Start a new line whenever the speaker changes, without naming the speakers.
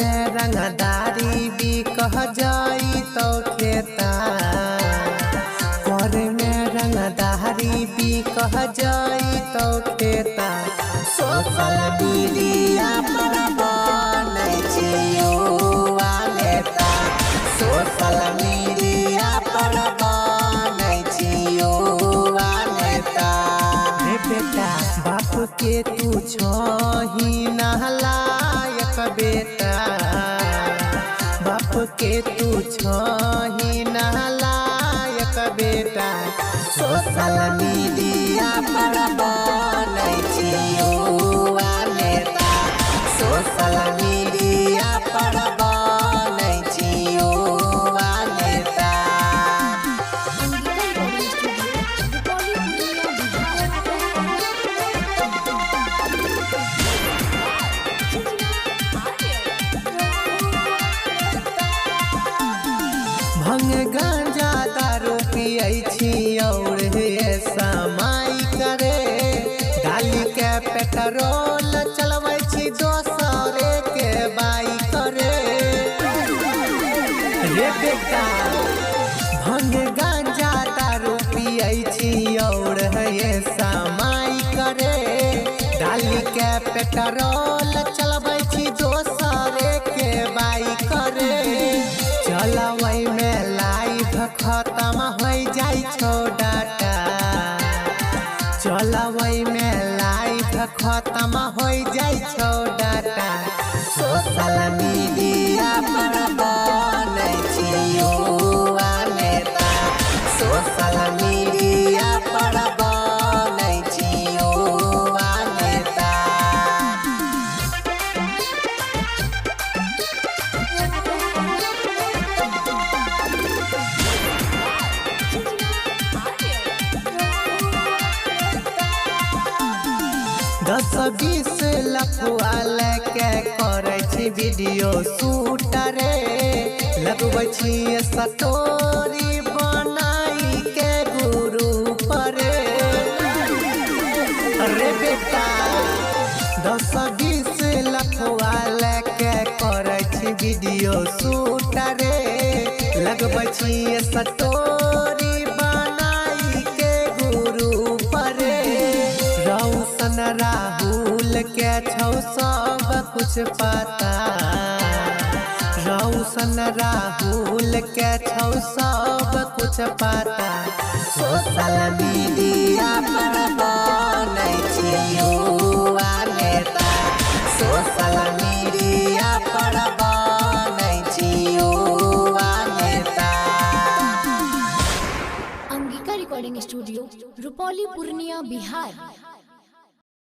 में रंगदारी भी कह जाई तो खेता, करे में रंगदारी भी कह जाई तो खेता। सोशल मीडिया पर बनै छियो नेता, सोशल मीडिया पर बनै छियो नेता। रे बेटा बाप के तू छही नालायक बेटा, बाप के तू छही नालायक बेटा। सोशल मीडिया पर बनै छियो नेता, सोशल मीडिया पर बनै छियो नेता। भंग गांजा दारू पियै छी और समाई करे, डाली के पेट्रोल चलबै छी दोसरे के बाइक करे। रे बेटा भंग गांजा दारू पियै छी और समाई करे, डाली के पेट्रोल चलबै छी दोसरे के बाइक करे। चलबै में लाइफ खत्म हो जाई छो डाटा, चलबै में लाइफ खत्म हो जाई छो डाटा। सोशल मीडिया पर बनै छियो नेता, सोशल मीडिया पर बनै छियो नेता। दस बीस लखुआ लेके करे छी वीडियो शूट रे, लगबै छी स्टोरी बनाई के ग्रुप रे। रे बेटा 10-20 लखुआ लेके करे छी वीडियो शूट रे, लगबै छी स्टोरी बनाई के ग्रुप रे। रौशन राहुल के छौ सब कुछ पता, रौशन राहुल के छौ सब कुछ पता। सोशल मीडिया पर बनै छियो नेता, सोशल मीडिया पर बनै छियो नेता।
Angika recording studio, Rupauli, Purnia, Bihar.